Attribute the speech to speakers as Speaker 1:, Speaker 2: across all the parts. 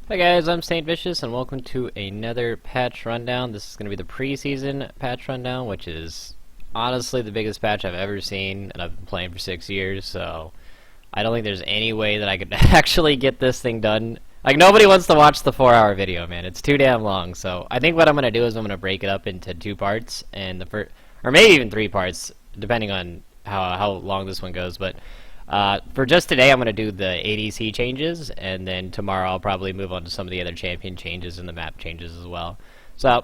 Speaker 1: Hi guys, I'm SaintVicious and welcome to another patch rundown. This is going to be the preseason patch rundown, which is honestly the biggest patch I've ever seen, and I've been playing for 6 years, so I don't think there's any way that I could actually get this thing done. Like, nobody wants to watch the 4-hour video, man. It's too damn long, so I think what I'm going to do is I'm going to break it up into 2 parts, and the first, or maybe even 3 parts, depending on how long this one goes, but for just today, I'm going to do the ADC changes, and then tomorrow I'll probably move on to some of the other champion changes and the map changes as well. So,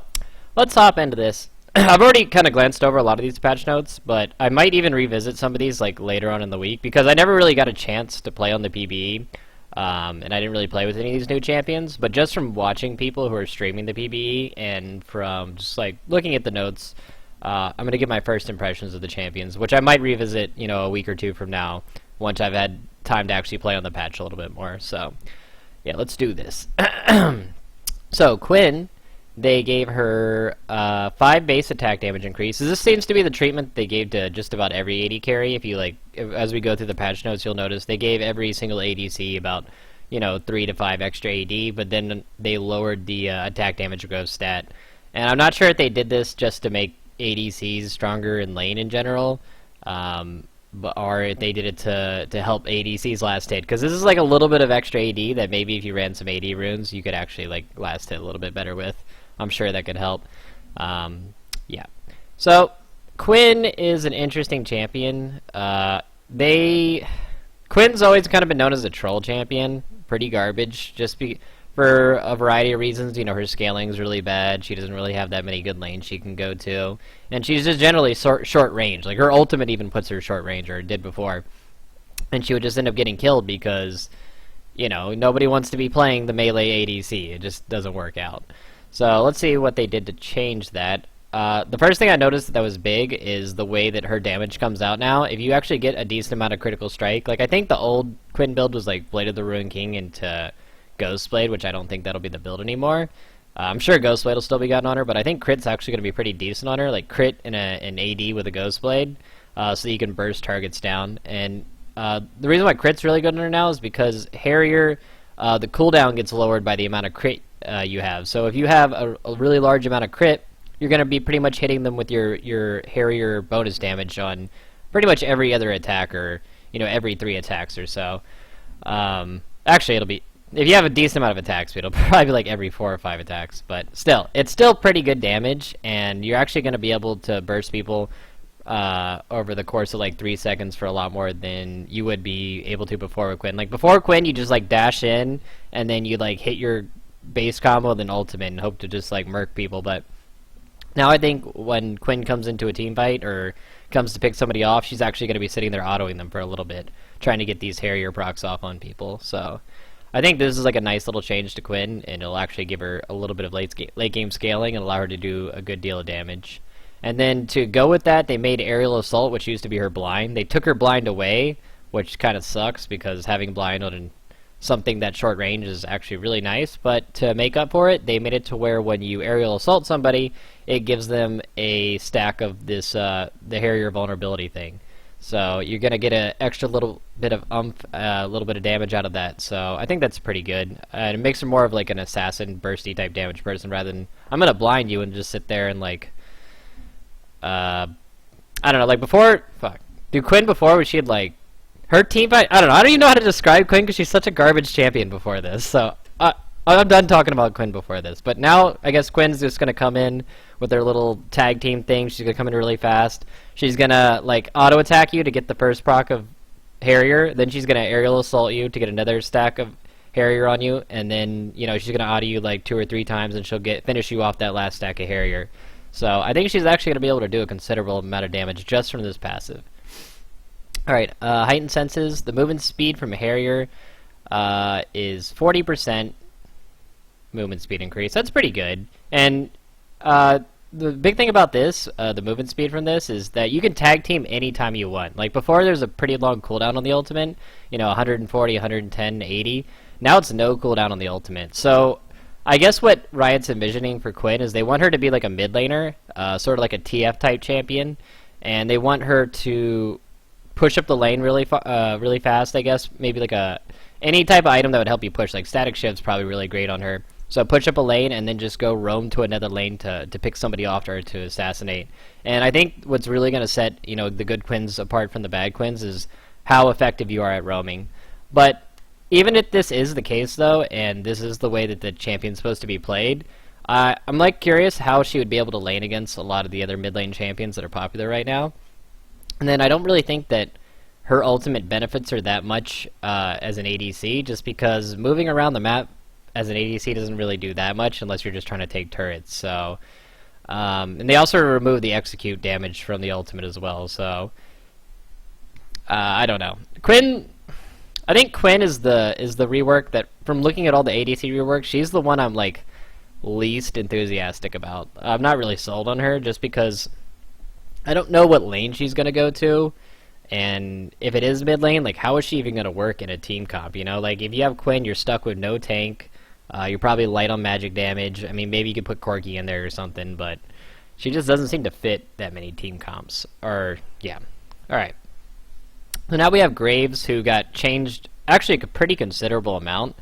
Speaker 1: let's hop into this. I've already kind of glanced over a lot of these patch notes, but I might even revisit some of these like later on in the week, because I never really got a chance to play on the PBE, and I didn't really play with any of these new champions, but just from watching people who are streaming the PBE, and from just like looking at the notes, I'm going to give my first impressions of the champions, which I might revisit, you know, a week or two from now, once I've had time to actually play on the patch a little bit more. So, yeah, let's do this. So, Quinn, they gave her 5 base attack damage increases. This seems to be the treatment they gave to just about every AD carry. If you as we go through the patch notes, you'll notice they gave every single ADC about, 3 to 5 extra AD, but then they lowered the attack damage growth stat. And I'm not sure if they did this just to make ADCs stronger in lane in general, or if they did it to help ADC's last hit, because this is like a little bit of extra AD that maybe if you ran some AD runes you could actually like last hit a little bit better with. I'm sure that could help. Yeah. So Quinn is an interesting champion. Quinn's always kind of been known as a troll champion, pretty garbage, for a variety of reasons. Her scaling's really bad. She doesn't really have that many good lanes she can go to. And she's just generally short range. Like, her ultimate even puts her short range, or it did before. And she would just end up getting killed because, nobody wants to be playing the melee ADC. It just doesn't work out. So, let's see what they did to change that. The first thing I noticed that was big is the way that her damage comes out now. If you actually get a decent amount of critical strike, like, I think the old Quinn build was like Blade of the Ruined King into Ghostblade, which I don't think that'll be the build anymore. I'm sure Ghostblade will still be gotten on her, but I think crit's actually going to be pretty decent on her, like crit in an AD with a Ghostblade, so you can burst targets down. And the reason why crit's really good on her now is because Harrier, the cooldown gets lowered by the amount of crit you have. So if you have a really large amount of crit, you're going to be pretty much hitting them with your Harrier bonus damage on pretty much every other attack, or every 3 attacks or so. Actually, it'll be, if you have a decent amount of attack speed, it'll probably be like every 4 or 5 attacks. But still, it's still pretty good damage, and you're actually going to be able to burst people over the course of like 3 seconds for a lot more than you would be able to before with Quinn. Like, before Quinn, you just like dash in, and then you like hit your base combo, then ultimate, and hope to just like murk people. But now I think when Quinn comes into a team fight, or comes to pick somebody off, she's actually going to be sitting there autoing them for a little bit, trying to get these Harrier procs off on people. So I think this is like a nice little change to Quinn, and it'll actually give her a little bit of late game scaling and allow her to do a good deal of damage. And then to go with that, they made Aerial Assault, which used to be her blind. They took her blind away, which kind of sucks, because having blind on something that short range is actually really nice. But to make up for it, they made it to where when you Aerial Assault somebody, it gives them a stack of this the Harrier vulnerability thing. So you're going to get an extra little bit of a little bit of damage out of that. So I think that's pretty good. It makes her more of like an assassin, bursty type damage person, rather than, I'm going to blind you and just sit there and like, I don't know, like before, Dude, Quinn before, when she had like, her team fight, I don't know, I don't even know how to describe Quinn because she's such a garbage champion before this. So I'm done talking about Quinn before this. But now, I guess Quinn's just going to come in with her little tag team thing. She's going to come in really fast. She's going to, like, auto-attack you to get the first proc of Harrier. Then she's going to Aerial Assault you to get another stack of Harrier on you. And then, she's going to auto you, like, 2 or 3 times, and she'll finish you off that last stack of Harrier. So I think she's actually going to be able to do a considerable amount of damage just from this passive. Alright, Heightened Senses. The movement speed from Harrier is 40%. Movement speed increase. That's pretty good. And the big thing about this, the movement speed from this, is that you can tag team anytime you want. Like, before, there's a pretty long cooldown on the ultimate, 140, 110, 80. Now it's no cooldown on the ultimate. So I guess what Riot's envisioning for Quinn is they want her to be like a mid laner, sort of like a TF type champion, and they want her to push up the lane really fast, I guess, maybe like a any type of item that would help you push. Like Static Shift's probably really great on her. So push up a lane and then just go roam to another lane to pick somebody off or to assassinate. And I think what's really going to set, you know, the good Quins apart from the bad Quins is how effective you are at roaming. But even if this is the case, though, and this is the way that the champion's supposed to be played, I'm like curious how she would be able to lane against a lot of the other mid lane champions that are popular right now. And then I don't really think that her ultimate benefits her that much as an ADC, just because moving around the map as an ADC doesn't really do that much unless you're just trying to take turrets. So, and they also remove the execute damage from the ultimate as well. So, I don't know. Quinn, I think Quinn is the rework that, from looking at all the ADC rework, she's the one I'm like least enthusiastic about. I'm not really sold on her just because I don't know what lane she's gonna go to. And if it is mid lane, like, how is she even going to work in a team comp, you know? Like, if you have Quinn, you're stuck with no tank. You're probably light on magic damage. I mean, maybe you could put Corki in there or something, but she just doesn't seem to fit that many team comps. Or, yeah. Alright. So now we have Graves, who got changed, actually a pretty considerable amount.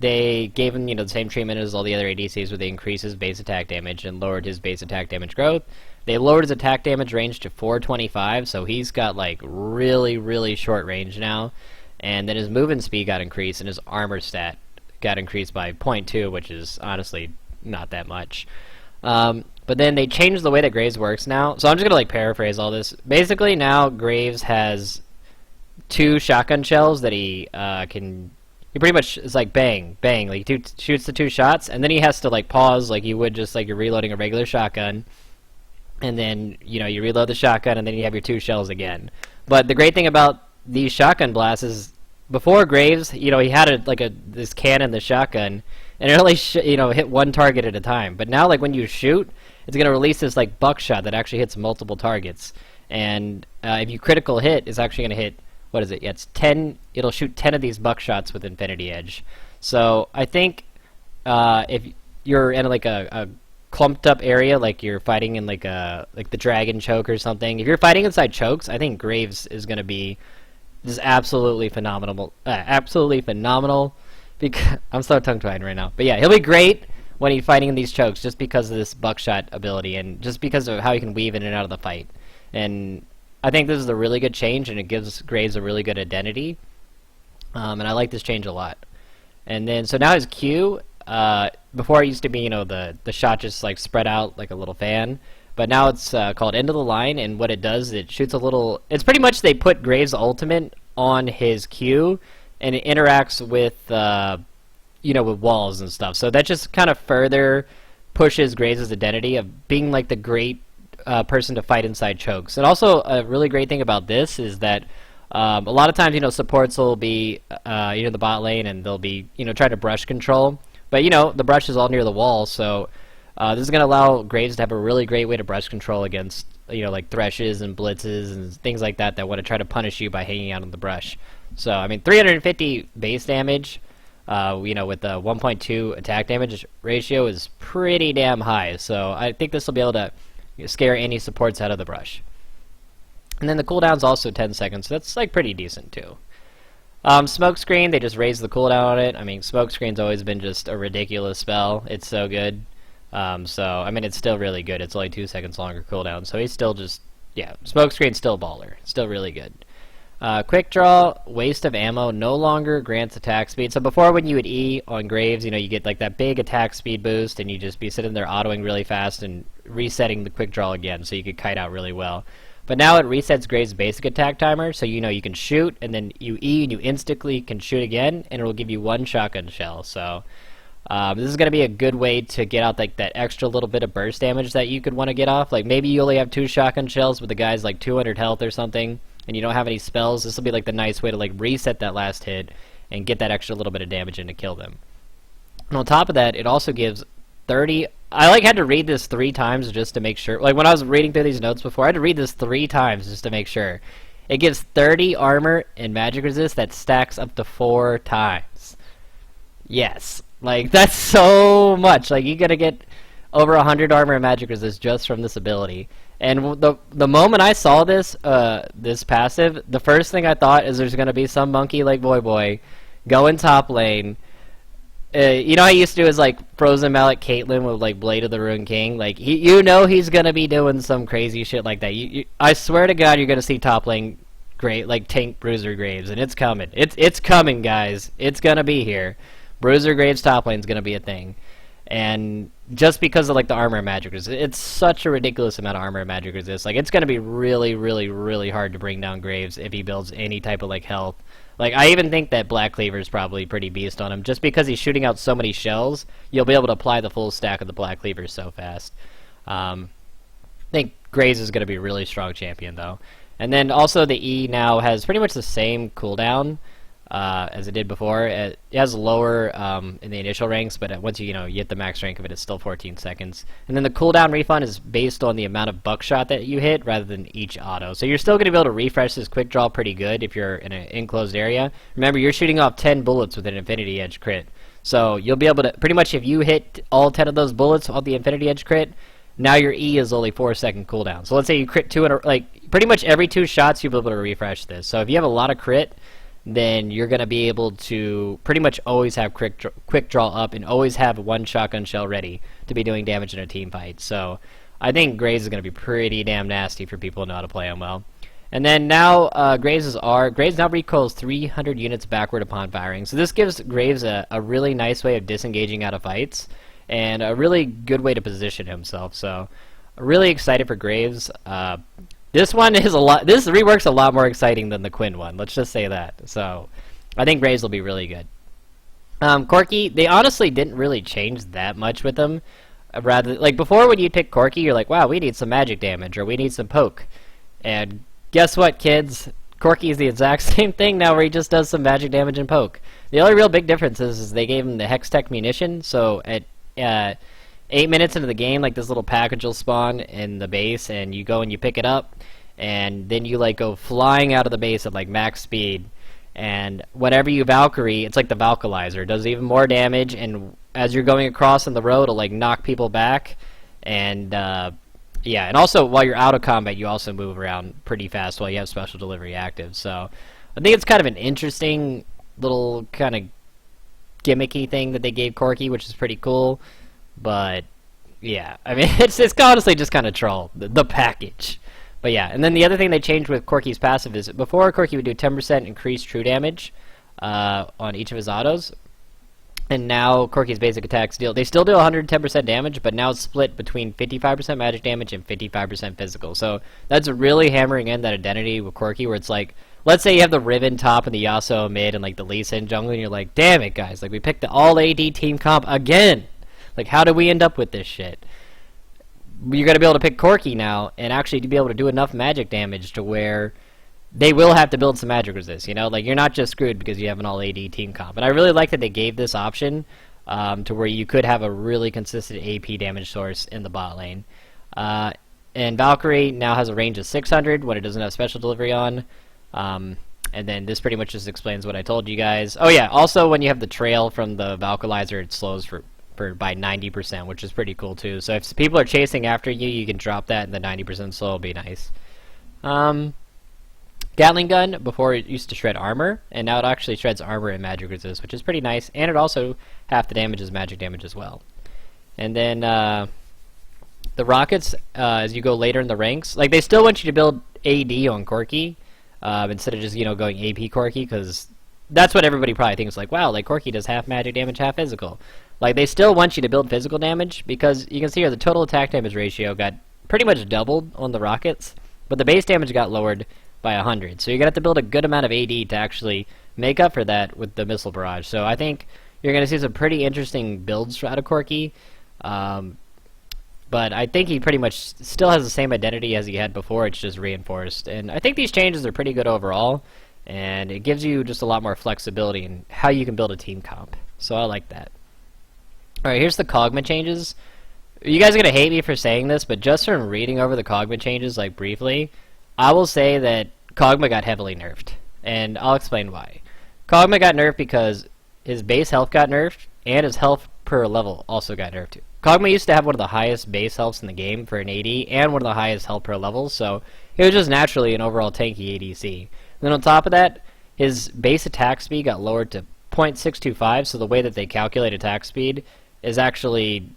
Speaker 1: They gave him, you know, the same treatment as all the other ADCs, where they increased his base attack damage and lowered his base attack damage growth. They lowered his attack damage range to 425, so he's got like really, really short range now. And then his movement speed got increased, and his armor stat got increased by 0.2, which is honestly not that much. But then they changed the way that Graves works now. So I'm just gonna like paraphrase all this. Basically, now Graves has 2 shotgun shells that he can. He pretty much is like bang, bang, like he shoots the 2 shots, and then he has to like pause, like you would just like you're reloading a regular shotgun. And then, you know, you reload the shotgun, and then you have your 2 shells again. But the great thing about these shotgun blasts is, before Graves, you know, he had this cannon, the shotgun, and it only hit 1 target at a time. But now, like, when you shoot, it's going to release this like buckshot that actually hits multiple targets. And if you critical hit, it's actually going to hit, what is it? Yeah, it's 10. It'll shoot 10 of these buckshots with Infinity Edge. So I think if you're in like a clumped up area, like you're fighting in like the dragon choke or something. If you're fighting inside chokes, I think Graves is going to be just absolutely phenomenal. Because I'm so tongue-tied right now. But yeah, he'll be great when he's fighting in these chokes, just because of this buckshot ability and just because of how he can weave in and out of the fight. And I think this is a really good change, and it gives Graves a really good identity. And I like this change a lot. And then so now his Q. Before it used to be, you know, the shot just like spread out like a little fan, but now it's called End of the Line, and what it does, it shoots a little. It's pretty much they put Graves' ultimate on his Q, and it interacts with with walls and stuff. So that just kind of further pushes Graves' identity of being like the great person to fight inside chokes. And also a really great thing about this is that a lot of times, you know, supports will be the bot lane, and they'll be, you know, trying to brush control. But, you know, the brush is all near the wall, so this is going to allow Graves to have a really great way to brush control against, you know, like Threshes and Blitzes and things like that want to try to punish you by hanging out on the brush. So, I mean, 350 base damage, with a 1.2 attack damage ratio is pretty damn high. So I think this will be able to scare any supports out of the brush. And then the cooldown's also 10 seconds, so that's, like, pretty decent, too. Smokescreen, they just raised the cooldown on it. I mean, Smokescreen's always been just a ridiculous spell. It's so good. So, I mean, it's still really good. It's only 2 seconds longer cooldown. So he's still just, yeah, Smokescreen's still baller. Still really good. Quick Draw, waste of ammo, no longer grants attack speed. So before, when you would E on Graves, you know, you get like that big attack speed boost, and you just be sitting there autoing really fast and resetting the Quick Draw again, so you could kite out really well. But now it resets Graves' basic attack timer, so you know you can shoot, and then you E, and you instantly can shoot again, and it will give you 1 shotgun shell. So this is going to be a good way to get out like that extra little bit of burst damage that you could want to get off. Like maybe you only have 2 shotgun shells, but the guy's like 200 health or something, and you don't have any spells. This will be like the nice way to like reset that last hit and get that extra little bit of damage in to kill them. And on top of that, it also gives 30... I like had to read this 3 times just to make sure. Like when I was reading through these notes before, I had to read this 3 times just to make sure. It gives 30 armor and magic resist that stacks up to 4 times. Yes. Like that's so much. Like you're gonna get over 100 armor and magic resist just from this ability. And the moment I saw this this passive, the first thing I thought is there's gonna be some monkey like Boy go in top lane. You know how he used to do is like Frozen Mallet Caitlyn with like Blade of the Ruined King. Like you know he's gonna be doing some crazy shit like that. I swear to God, you're gonna see top lane great like tank Bruiser Graves, and it's coming. It's coming, guys. It's gonna be here. Bruiser Graves top lane is gonna be a thing, and just because of like the armor and magic resist, it's such a ridiculous amount of armor and magic resist. Like it's gonna be really, really, really hard to bring down Graves if he builds any type of like health. Like, I even think that Black Cleaver is probably pretty beast on him. Just because he's shooting out so many shells, you'll be able to apply the full stack of the Black Cleaver so fast. I think Graves is going to be a really strong champion, though. And then also the E now has pretty much the same cooldown as it did before. It has lower in the initial ranks, but once you hit the max rank of it, it's still 14 seconds. And then the cooldown refund is based on the amount of buckshot that you hit rather than each auto. So you're still going to be able to refresh this quick draw pretty good if you're in an enclosed area. Remember, you're shooting off 10 bullets with an Infinity Edge crit. So you'll be able to, pretty much if you hit all 10 of those bullets on the Infinity Edge crit, now your E is only 4-second cooldown. So let's say you crit 2 in a, like pretty much every 2 shots you'll be able to refresh this. So if you have a lot of crit, then you're going to be able to pretty much always have quick draw up and always have one shotgun shell ready to be doing damage in a team fight. So I think Graves is going to be pretty damn nasty for people who know how to play him well. And then now Graves now recoils 300 units backward upon firing. So this gives Graves a really nice way of disengaging out of fights and a really good way to position himself. So really excited for Graves. This one is this rework's a lot more exciting than the Quinn one. Let's just say that. So I think Graves will be really good. Corki, they honestly didn't really change that much with them. Rather, like before when you pick Corki, you're like, wow, we need some magic damage or we need some poke. And guess what, kids? Corki is the exact same thing now where he just does some magic damage and poke. The only real big difference is they gave him the Hextech munition, so at 8 minutes into the game, like this little package will spawn in the base, and you go and you pick it up, and then you like go flying out of the base at like max speed, and whenever you Valkyrie, it's like the Valkylizer. It does even more damage, and as you're going across in the road, it'll like knock people back, and yeah, and also while you're out of combat, you also move around pretty fast while you have special delivery active. So I think it's kind of an interesting little kind of gimmicky thing that they gave Corki, which is pretty cool. But yeah, I mean, it's honestly just kind of troll the package. But yeah, and then the other thing they changed with Corki's passive is before Corki would do 10% increased true damage on each of his autos, and now Corki's basic attacks they still do 110% damage, but now it's split between 55% magic damage and 55% physical. So that's really hammering in that identity with Corki, where it's like, let's say you have the Riven top and the Yasuo mid and like the Lee Sin jungle, and you're like, damn it, guys, like we picked the all AD team comp again. Like, how did we end up with this shit? You're going to be able to pick Corki now and actually be able to do enough magic damage to where they will have to build some magic resist, you know? Like, you're not just screwed because you have an all-AD team comp. And I really like that they gave this option to where you could have a really consistent AP damage source in the bot lane. And Valkyrie now has a range of 600 when it doesn't have special delivery on. And then this pretty much just explains what I told you guys. Oh yeah, also when you have the trail from the Valkylizer, it slows by 90%, which is pretty cool too. So if people are chasing after you, you can drop that, and the 90% slow will be nice. Gatling gun, before it used to shred armor, and now it actually shreds armor and magic resist, which is pretty nice, and it also half the damage is magic damage as well. And then the rockets, as you go later in the ranks, like they still want you to build AD on Corki instead of just going AP Corki, because that's what everybody probably thinks, like, wow, like Corki does half magic damage, half physical. Like, they still want you to build physical damage, because you can see here the total attack damage ratio got pretty much doubled on the rockets, but the base damage got lowered by 100. So you're going to have to build a good amount of AD to actually make up for that with the missile barrage. So I think you're going to see some pretty interesting builds out of Corki. But I think he pretty much still has the same identity as he had before, it's just reinforced. And I think these changes are pretty good overall, and it gives you just a lot more flexibility in how you can build a team comp. So I like that. Alright, here's the Kog'Maw changes. You guys are going to hate me for saying this, but just from reading over the Kog'Maw changes, like, briefly, I will say that Kog'Maw got heavily nerfed. And I'll explain why. Kog'Maw got nerfed because his base health got nerfed, and his health per level also got nerfed. Kog'Maw used to have one of the highest base healths in the game for an AD, and one of the highest health per level, so he was just naturally an overall tanky ADC. Then on top of that, his base attack speed got lowered to 0.625, so the way that they calculate attack speed is actually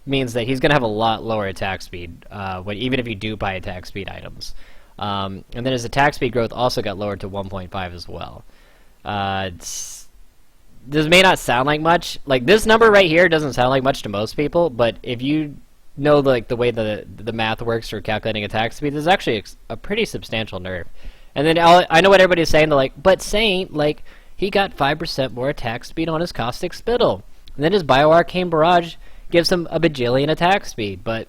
Speaker 1: means that he's going to have a lot lower attack speed, even if you do buy attack speed items. And then his attack speed growth also got lowered to 1.5 as well. This may not sound like much. Like, this number right here doesn't sound like much to most people, but if you know the way the math works for calculating attack speed, this is actually a pretty substantial nerf. And then I know what everybody's saying. They're like, but Saint, like, he got 5% more attack speed on his Caustic Spittle. And then his Bioarcane Barrage gives him a bajillion attack speed. But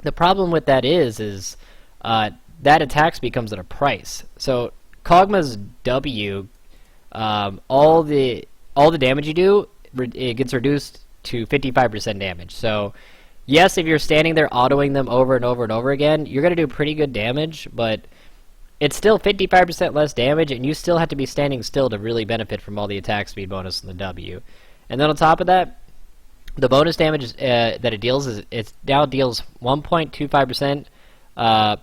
Speaker 1: the problem with that is that attack speed comes at a price. So Kog'Maw's W, all the damage you do, it gets reduced to 55% damage. So yes, if you're standing there autoing them over and over and over again, you're going to do pretty good damage, but it's still 55% less damage, and you still have to be standing still to really benefit from all the attack speed bonus in the W. And then on top of that, the bonus damage that it deals is it now deals 1.25%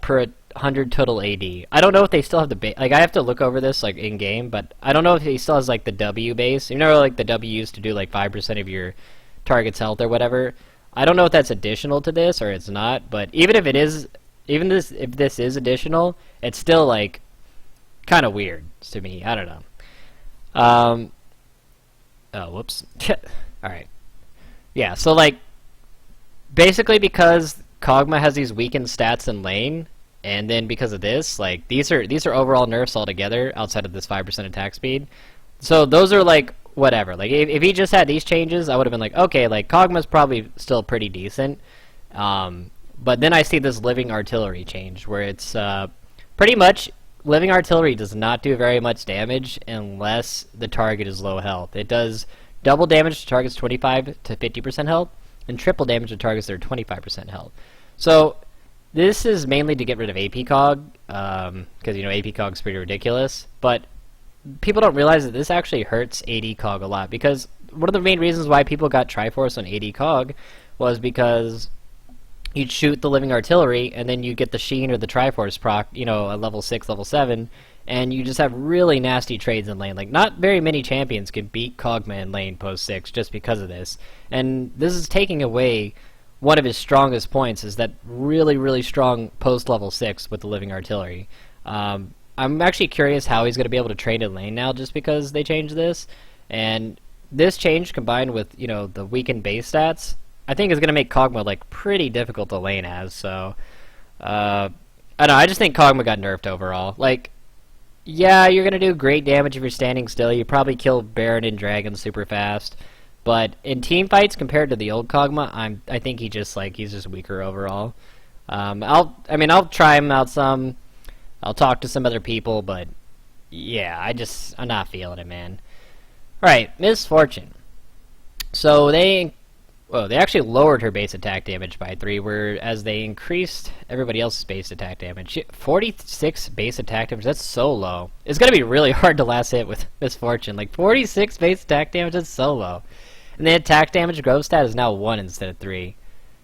Speaker 1: per 100 total AD. I don't know if they still have the I have to look over this like in game, but I don't know if he still has like the W base. You know, like the W used to do like 5% of your target's health or whatever. I don't know if that's additional to this or it's not, but even if it is. If this is additional, it's still, like, kind of weird to me. I don't know. Oh, whoops. Alright. Yeah, so, like, basically because Kog'Maw has these weakened stats in lane, and then because of this, like, these are overall nerfs altogether outside of this 5% attack speed. So those are, like, whatever. Like, if he just had these changes, I would have been like, okay, like, Kog'Maw's probably still pretty decent. But then I see this Living Artillery change, where it's pretty much Living Artillery does not do very much damage unless the target is low health. It does double damage to targets 25 to 50% health, and triple damage to targets that are 25% health. So this is mainly to get rid of AP Cog, because, you know, AP Cog is pretty ridiculous. But people don't realize that this actually hurts AD Cog a lot, because one of the main reasons why people got Triforce on AD Cog was because you'd shoot the Living Artillery, and then you get the Sheen or the Triforce proc, you know, at level 6, level 7, and you just have really nasty trades in lane. Like, not very many champions can beat Kog'Maw in lane post 6 just because of this. And this is taking away one of his strongest points, is that really, really strong post level 6 with the Living Artillery. I'm actually curious how he's going to be able to trade in lane now, just because they changed this. And this change, combined with, you know, the weakened base stats, I think is going to make Kog'Maw, like, pretty difficult to lane as, so I don't know, I just think Kog'Maw got nerfed overall. Like, yeah, you're going to do great damage if you're standing still. You probably kill Baron and Dragon super fast, but in team fights compared to the old Kog'Maw, I think he's just weaker overall. I'll try him out some. I'll talk to some other people, but yeah, I'm not feeling it, man. Alright, Misfortune. So they actually lowered her base attack damage by 3, whereas they increased everybody else's base attack damage. 46 base attack damage, that's so low. It's going to be really hard to last hit with Misfortune. Like, 46 base attack damage, that's so low. And the attack damage growth stat is now 1 instead of 3.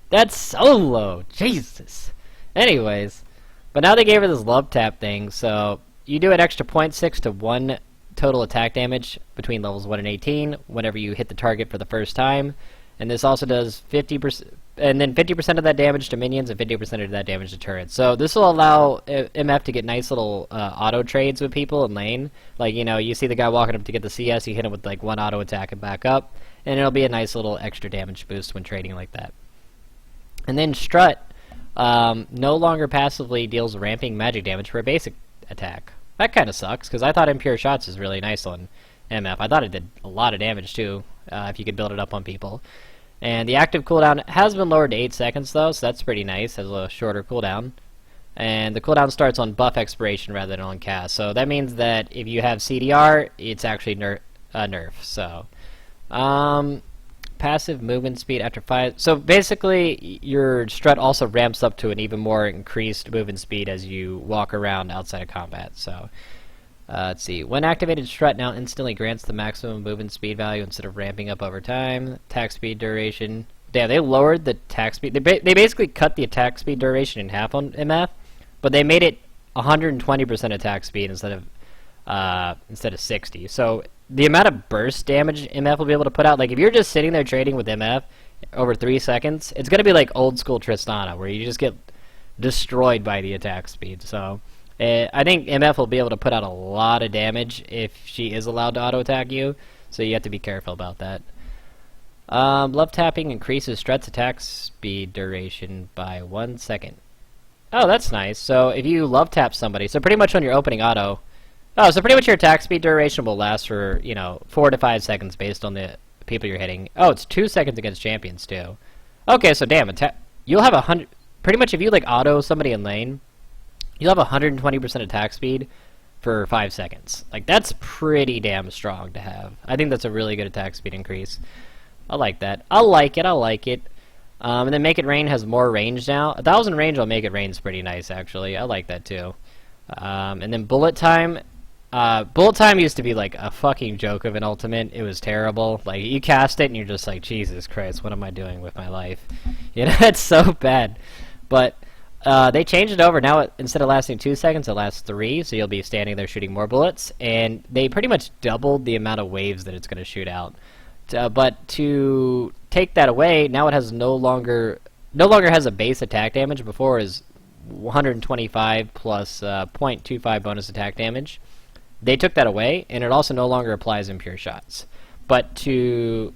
Speaker 1: That's so low, Jesus. Anyways, but now they gave her this love tap thing, so you do an extra 0.6 to 1 total attack damage between levels 1 and 18 whenever you hit the target for the first time. And this also does 50%, and then 50% of that damage to minions and 50% of that damage to turrets. So this will allow MF to get nice little auto trades with people in lane. Like, you know, you see the guy walking up to get the CS, you hit him with like 1 auto attack and back up, and it'll be a nice little extra damage boost when trading like that. And then Strut no longer passively deals ramping magic damage for a basic attack. That kind of sucks, because I thought Impure Shots is really nice on MF. I thought it did a lot of damage too, if you could build it up on people. And the active cooldown has been lowered to 8 seconds though, so that's pretty nice. Has a shorter cooldown. And the cooldown starts on buff expiration rather than on cast. So that means that if you have CDR, it's actually nerf. So, passive movement speed after 5. So basically, your strut also ramps up to an even more increased movement speed as you walk around outside of combat. So, let's see. When activated, strut now instantly grants the maximum movement speed value instead of ramping up over time. Attack speed duration Damn, they lowered the attack speed. They basically cut the attack speed duration in half on MF, but they made it 120% attack speed instead of 60. So the amount of burst damage MF will be able to put out, like if you're just sitting there trading with MF over 3 seconds, it's gonna be like old school Tristana, where you just get destroyed by the attack speed. So I think MF will be able to put out a lot of damage if she is allowed to auto attack you. So you have to be careful about that. Love tapping increases Stret's attack speed duration by 1 second. Oh, that's nice. So if you love tap somebody, so pretty much on your opening auto, so pretty much your attack speed duration will last for 4 to 5 seconds based on the people you're hitting. Oh, it's 2 seconds against champions too. Okay, so damn, you'll have 100. Pretty much if you like auto somebody in lane, you'll have 120% attack speed for 5 seconds. Like that's pretty damn strong to have. I think that's a really good attack speed increase. I like that. I like it. And then Make It Rain has more range now. 1,000 range on Make It Rain's pretty nice, actually. I like that, too. And then Bullet Time. Bullet Time used to be, like, a fucking joke of an ultimate. It was terrible. Like, you cast it, and you're just like, Jesus Christ, what am I doing with my life? You know, it's so bad. But they changed it over. Now, instead of lasting 2 seconds, it lasts 3, so you'll be standing there shooting more bullets. And they pretty much doubled the amount of waves that it's going to shoot out. But to take that away, now it has no longer has a base attack damage. Before is 125 plus 0.25 bonus attack damage. They took that away, and it also no longer applies in pure shots. But the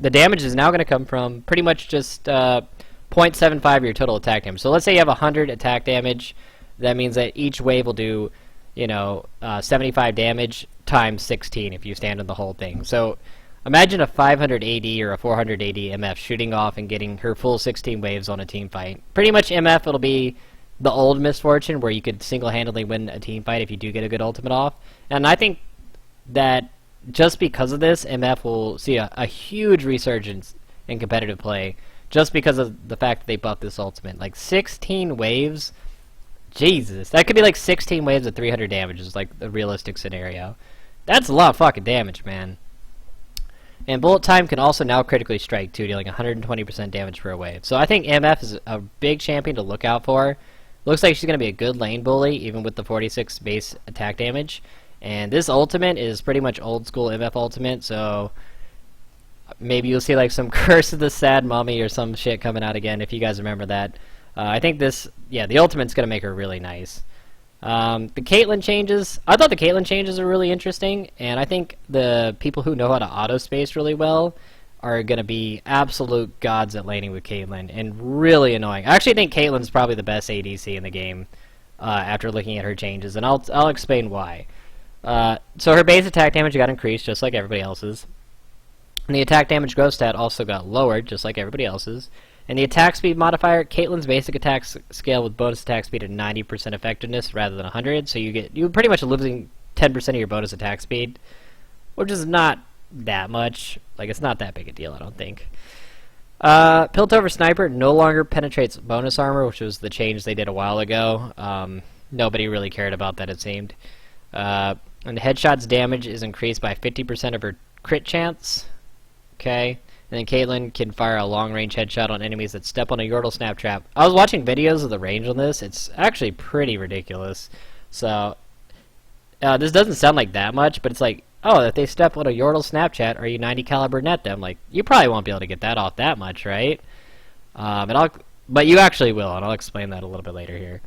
Speaker 1: damage is now going to come from pretty much just 0.75 of your total attack damage. So let's say you have 100 attack damage. That means that each wave will do 75 damage times 16 if you stand on the whole thing. So imagine a 500 AD or a 400 AD MF shooting off and getting her full 16 waves on a team fight. Pretty much MF, it'll be the old Misfortune where you could single-handedly win a team fight if you do get a good ultimate off. And I think that just because of this, MF will see a huge resurgence in competitive play just because of the fact that they buffed this ultimate. Like 16 waves, Jesus. That could be like 16 waves of 300 damage is like a realistic scenario. That's a lot of fucking damage, man. And Bullet Time can also now critically strike, too, dealing 120% damage per wave. So I think MF is a big champion to look out for. Looks like she's going to be a good lane bully, even with the 46 base attack damage. And this ultimate is pretty much old school MF ultimate, so maybe you'll see like some Curse of the Sad Mummy or some shit coming out again, if you guys remember that. I think the ultimate's going to make her really nice. The Caitlyn changes, I thought the Caitlyn changes are really interesting, and I think the people who know how to auto-space really well are going to be absolute gods at laning with Caitlyn, and really annoying. I actually think Caitlyn's probably the best ADC in the game after looking at her changes, and I'll explain why. So her base attack damage got increased, just like everybody else's. And the attack damage growth stat also got lowered, just like everybody else's. And the attack speed modifier, Caitlyn's basic attack scale with bonus attack speed at 90% effectiveness rather than 100, so you're pretty much losing 10% of your bonus attack speed, which is not that much. Like, it's not that big a deal, I don't think. Piltover Sniper no longer penetrates bonus armor, which was the change they did a while ago. Nobody really cared about that, it seemed. And the headshot's damage is increased by 50% of her crit chance. Okay. And then Caitlyn can fire a long-range headshot on enemies that step on a Yordle Snap Trap. I was watching videos of the range on this. It's actually pretty ridiculous. So, this doesn't sound like that much, but it's like, oh, if they step on a Yordle Snapchat, are you 90 caliber net them? Like, you probably won't be able to get that off that much, right? But you actually will, and I'll explain that a little bit later here.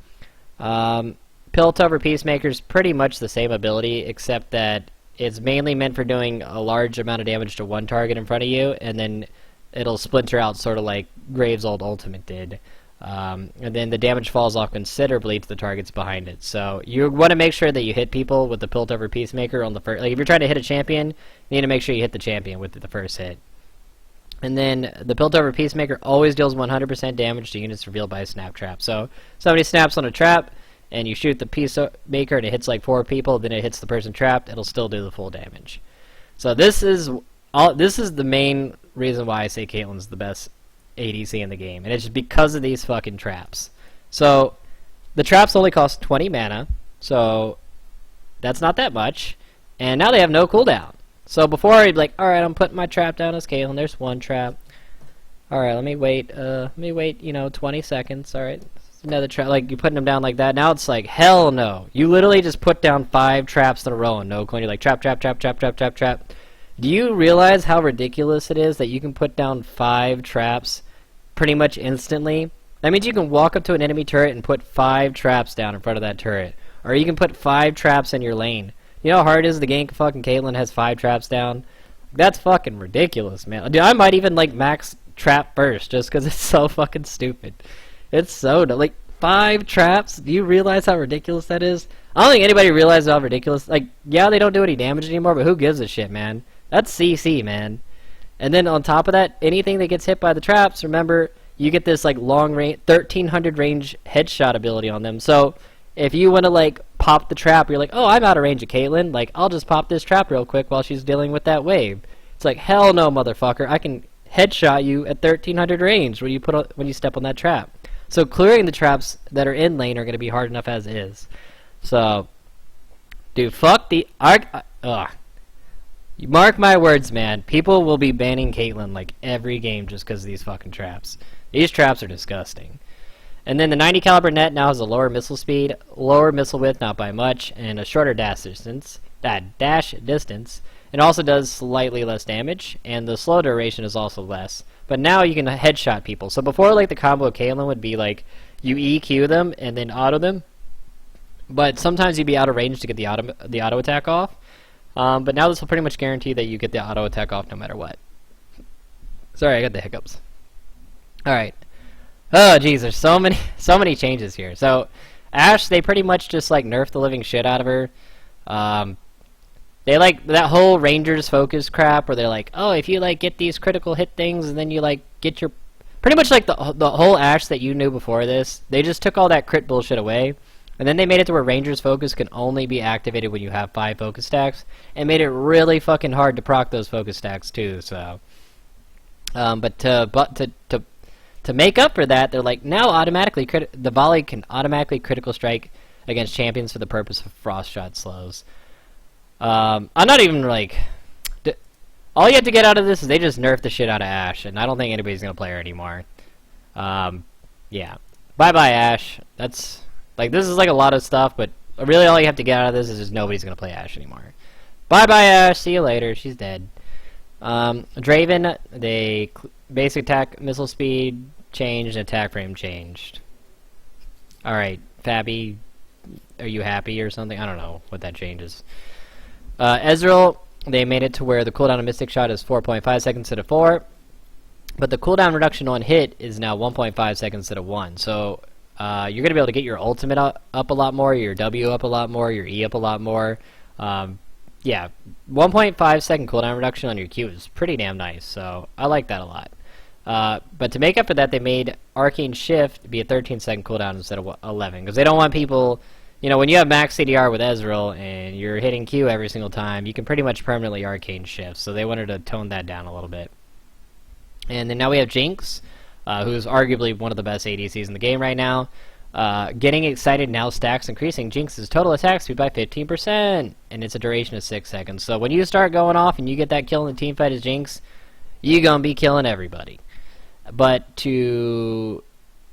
Speaker 1: Piltover Peacemaker's pretty much the same ability, except that it's mainly meant for doing a large amount of damage to one target in front of you, and then it'll splinter out sort of like Graves' old ultimate did. And then the damage falls off considerably to the targets behind it. So you want to make sure that you hit people with the Piltover Peacemaker on the first... Like, if you're trying to hit a champion, you need to make sure you hit the champion with the first hit. And then the Piltover Peacemaker always deals 100% damage to units revealed by a snap trap. So somebody snaps on a trap, and you shoot the Peacemaker and it hits like 4 people, then it hits the person trapped, it'll still do the full damage. So this is the main reason why I say Caitlyn's the best ADC in the game, and it's just because of these fucking traps. So the traps only cost 20 mana, so that's not that much, and now they have no cooldown. So before I'd be like, alright, I'm putting my trap down as Caitlyn, there's one trap. Alright, let me wait, you know, 20 seconds, alright. Another trap, like, you're putting them down like that. Now it's like, hell no. You literally just put down 5 traps in a row and no coin. You're like, trap, trap, trap, trap, trap, trap, trap. Do you realize how ridiculous it is that you can put down 5 traps pretty much instantly? That means you can walk up to an enemy turret and put 5 traps down in front of that turret. Or you can put 5 traps in your lane. You know how hard it is to gank fucking Caitlyn has 5 traps down? That's fucking ridiculous, man. Dude, I might even, like, max trap first just because it's so fucking stupid. It's so like 5 traps. Do you realize how ridiculous that is? I don't think anybody realizes how ridiculous. Like, yeah, they don't do any damage anymore, but who gives a shit, man? That's CC, man. And then on top of that, anything that gets hit by the traps, remember, you get this like long range, 1300 range headshot ability on them. So if you want to like pop the trap, you're like, oh, I'm out of range of Caitlyn. Like, I'll just pop this trap real quick while she's dealing with that wave. It's like, hell no, motherfucker. I can headshot you at 1300 range when you step on that trap. So clearing the traps that are in lane are going to be hard enough as is. So, dude, fuck the... You mark my words, man. People will be banning Caitlyn like every game just because of these fucking traps. These traps are disgusting. And then the 90 caliber net now has a lower missile speed, lower missile width, not by much, and a shorter dash distance. It also does slightly less damage, and the slow duration is also less. But now you can headshot people. So before, like, the combo of Caitlyn would be like you EQ them and then auto them, but sometimes you'd be out of range to get the auto attack off. But now this will pretty much guarantee that you get the auto attack off no matter what. Sorry, I got the hiccups. All right. Oh, jeez, there's so many changes here. So, Ashe, they pretty much just, like, nerfed the living shit out of her. They, like, that whole Rangers focus crap where they're like, oh, if you, like, get these critical hit things and then you, like, get your... Pretty much, like, the whole Ashe that you knew before this, they just took all that crit bullshit away. And then they made it to where Rangers focus can only be activated when you have 5 focus stacks. And made it really fucking hard to proc those focus stacks, too, so... But to make up for that, they're like, now automatically, the volley can automatically critical strike against champions for the purpose of frost shot slows. I'm not even like... all you have to get out of this is they just nerfed the shit out of Ashe, and I don't think anybody's going to play her anymore. Yeah. Bye-bye, Ashe. That's... like, this is like a lot of stuff, but really all you have to get out of this is just nobody's going to play Ashe anymore. Bye-bye, Ashe. See you later. She's dead. Draven, they... basic attack missile speed changed, and attack frame changed. Alright, Fabi, are you happy or something? I don't know what that changes. Ezreal, they made it to where the cooldown of Mystic Shot is 4.5 seconds instead of 4, but the cooldown reduction on hit is now 1.5 seconds instead of 1. So you're going to be able to get your ultimate up a lot more, your W up a lot more, your E up a lot more. Yeah, 1.5 second cooldown reduction on your Q is pretty damn nice, so I like that a lot. But to make up for that, they made Arcane Shift be a 13-second cooldown instead of 11, because they don't want people... You know, when you have max CDR with Ezreal and you're hitting Q every single time, you can pretty much permanently Arcane Shift, so they wanted to tone that down a little bit. And then now we have Jinx, who's arguably one of the best ADCs in the game right now. Getting excited now stacks increasing Jinx's total attack speed by 15%, and it's a duration of 6 seconds. So when you start going off and you get that kill in the team fight as Jinx, you're going to be killing everybody. But to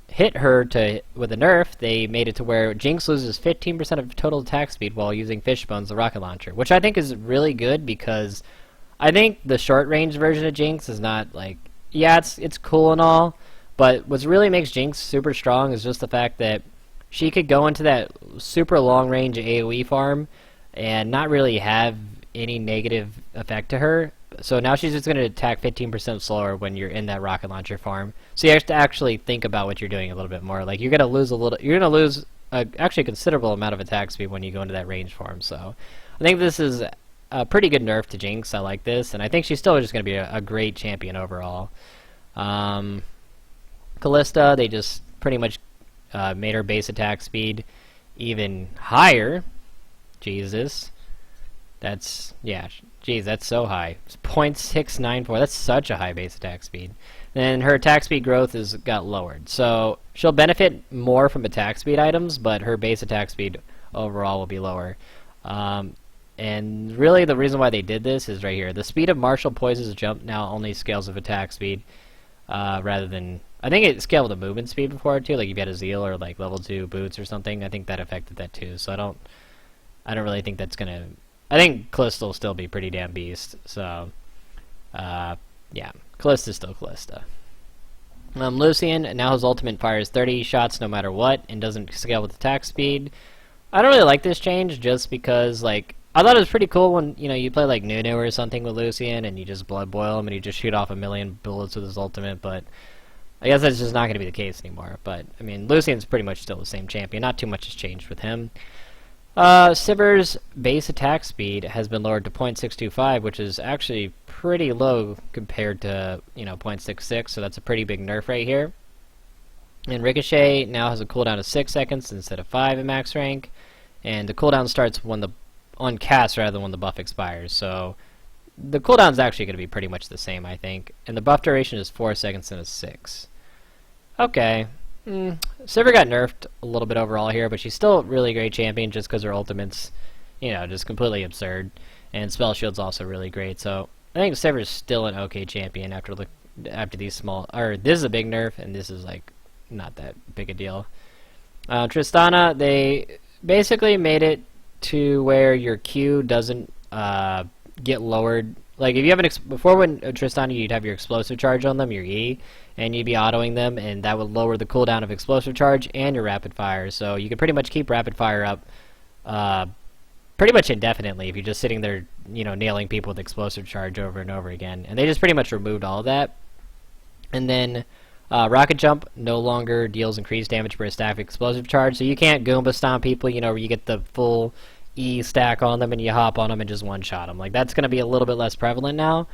Speaker 1: hit her with a nerf, they made it to where Jinx loses 15% of total attack speed while using Fishbones, the rocket launcher, which I think is really good because I think the short-range version of Jinx is not, like... Yeah, it's cool and all, but what really makes Jinx super strong is just the fact that she could go into that super long-range AoE farm and not really have any negative effect to her. So now she's just going to attack 15% slower when you're in that rocket launcher farm. So you have to actually think about what you're doing a little bit more. Like, you're going to lose actually a considerable amount of attack speed when you go into that range farm. So I think this is a pretty good nerf to Jinx. I like this, and I think she's still just going to be a great champion overall. Callista, they just pretty much made her base attack speed even higher. Jesus. That's, yeah, geez, that's so high. It's 0.694, that's such a high base attack speed. Then her attack speed growth got lowered. So she'll benefit more from attack speed items, but her base attack speed overall will be lower. And really the reason why they did this is right here. The speed of martial poises jump now only scales with attack speed. rather than... I think it scaled the movement speed before too, like if you had a Zeal or like level 2 boots or something, I think that affected that too, so I don't really think that's gonna... I think Callista will still be pretty damn beast, so... yeah, Callista's still Callista. Lucian, now his ultimate fires 30 shots no matter what, and doesn't scale with attack speed. I don't really like this change, just because, like, I thought it was pretty cool when, you know, you play like Nunu or something with Lucian, and you just blood boil him, and you just shoot off 1,000,000 bullets with his ultimate, but I guess that's just not going to be the case anymore. But, I mean, Lucian's pretty much still the same champion, not too much has changed with him. Sivir's base attack speed has been lowered to 0.625, which is actually pretty low compared to, you know, 0.66, so that's a pretty big nerf right here. And Ricochet now has a cooldown of 6 seconds instead of 5 in max rank, and the cooldown starts when on cast rather than when the buff expires, so the cooldown's actually going to be pretty much the same, I think, and the buff duration is 4 seconds instead of 6. Okay. Sivir got nerfed a little bit overall here, but she's still a really great champion just because her ultimate's, you know, just completely absurd. And Spell Shield's also really great, so I think Sivir's still an okay champion after these small... Or, this is a big nerf, and this is, like, not that big a deal. Tristana, they basically made it to where your Q doesn't get lowered. Like, if you have before when Tristana, you'd have your explosive charge on them, your E, and you'd be autoing them, and that would lower the cooldown of explosive charge and your rapid fire. So you could pretty much keep rapid fire up pretty much indefinitely if you're just sitting there, you know, nailing people with explosive charge over and over again. And they just pretty much removed all of that. And then rocket jump no longer deals increased damage per stack of explosive charge, so you can't Goomba stomp people, you know, where you get the full E stack on them and you hop on them and just one-shot them. Like, that's going to be a little bit less prevalent now.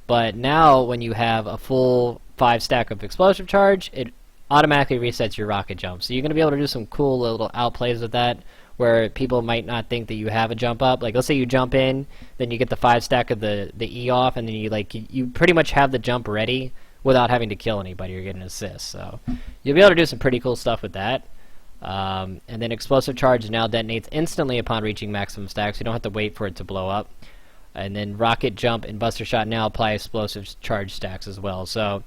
Speaker 1: But now, when you have a full 5 stack of explosive charge, it automatically resets your rocket jump. So you're going to be able to do some cool little outplays with that, where people might not think that you have a jump up. Like, let's say you jump in, then you get the 5 stack of the E off, and then you pretty much have the jump ready without having to kill anybody or get an assist. So you'll be able to do some pretty cool stuff with that. And then explosive charge now detonates instantly upon reaching maximum stacks. You don't have to wait for it to blow up. And then rocket jump and buster shot now apply explosive charge stacks as well. So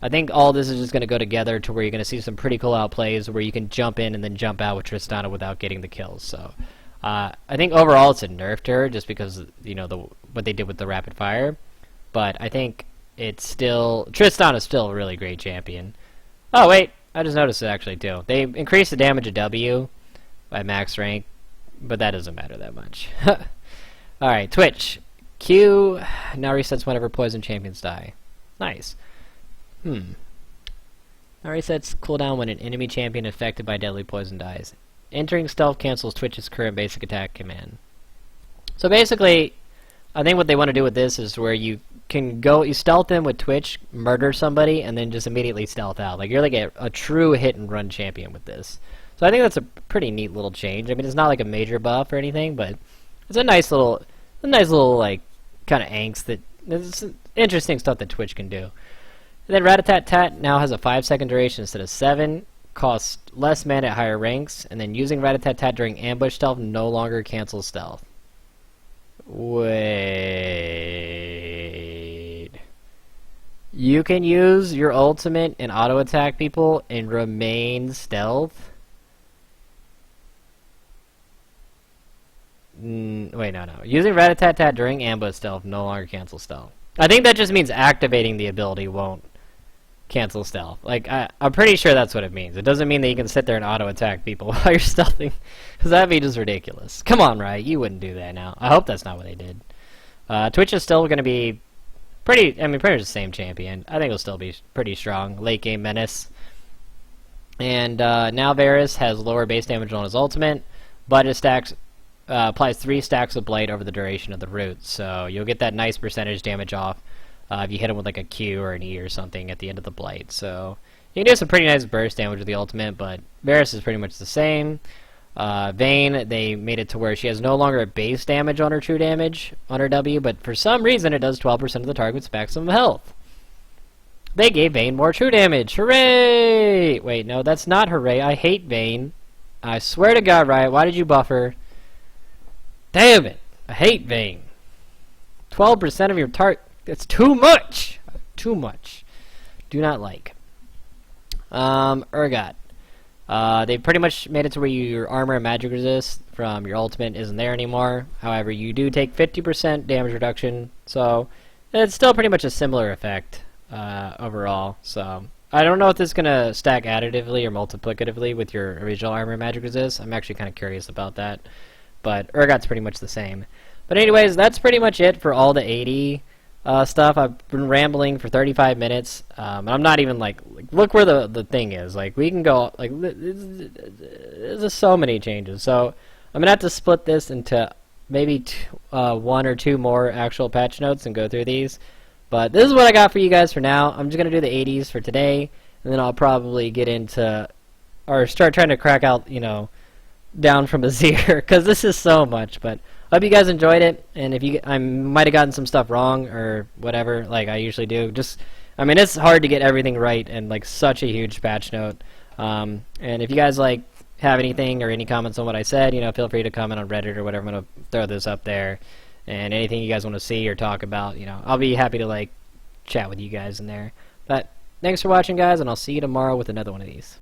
Speaker 1: I think all this is just going to go together to where you're going to see some pretty cool outplays where you can jump in and then jump out with Tristana without getting the kills. So I think overall it's a nerf to her just because, you know, what they did with the rapid fire. But I think it's still... Tristana's still a really great champion. Oh, wait. I just noticed it actually too. They increased the damage of W by max rank, but that doesn't matter that much. Alright, Twitch. Q now resets whenever poison champions die. Nice. Now resets cooldown when an enemy champion affected by deadly poison dies. Entering stealth cancels Twitch's current basic attack command. So basically, I think what they want to do with this is where you can go, you stealth in with Twitch, murder somebody, and then just immediately stealth out. Like, you're like a true hit-and-run champion with this. So I think that's a pretty neat little change. I mean, it's not like a major buff or anything, but it's a nice little like, kind of angst that... It's interesting stuff that Twitch can do. And then Rat-a-tat-tat now has a 5-second duration instead of 7, costs less mana at higher ranks, and then using Rat-a-tat-tat during ambush stealth no longer cancels stealth. Wait. You can use your ultimate and auto-attack people and remain stealth? Wait, no. Using Rat-a-tat-tat during ambush stealth no longer cancels stealth. I think that just means activating the ability won't cancel stealth. Like, I'm pretty sure that's what it means. It doesn't mean that you can sit there and auto-attack people while you're stealthing, because that'd be just ridiculous. Come on, Riot, you wouldn't do that now. I hope that's not what they did. Twitch is still going to be pretty much the same champion. I think it'll still be pretty strong. Late game menace. And now Varus has lower base damage on his ultimate, but it applies 3 stacks of Blight over the duration of the root. So you'll get that nice percentage damage off if you hit him with like a Q or an E or something at the end of the Blight. So you can do some pretty nice burst damage with the ultimate, but Varus is pretty much the same. Vayne, they made it to where she has no longer a base damage on her true damage on her W, but for some reason it does 12% of the target's maximum health. They gave Vayne more true damage. Hooray! Wait, no, that's not hooray. I hate Vayne. I swear to God, Riot, why did you buff her? Damn it! I hate Vayne. 12% of your target. That's too much! Too much. do not like. Urgot. They pretty much made it to where your armor and magic resist from your ultimate isn't there anymore. However, you do take 50% damage reduction, so it's still pretty much a similar effect overall. So I don't know if this is going to stack additively or multiplicatively with your original armor and magic resist. I'm actually kind of curious about that. But Urgot's pretty much the same. But anyways, that's pretty much it for all the 80 stuff. I've been rambling for 35 minutes. I'm not even like look where the thing is. Like we can go like there's just so many changes. So I'm gonna have to split this into maybe one or two more actual patch notes and go through these. But this is what I got for you guys for now. I'm just gonna do the 80s for today, and then I'll probably get into or start trying to crack out, you know, down from Azir because this is so much. But hope you guys enjoyed it, and if you, I might have gotten some stuff wrong or whatever, like I usually do. Just, I mean, it's hard to get everything right in like such a huge patch note. And if you guys like have anything or any comments on what I said, you know, feel free to comment on Reddit or whatever. I'm gonna throw this up there, and anything you guys want to see or talk about, you know, I'll be happy to like chat with you guys in there. But thanks for watching, guys, and I'll see you tomorrow with another one of these.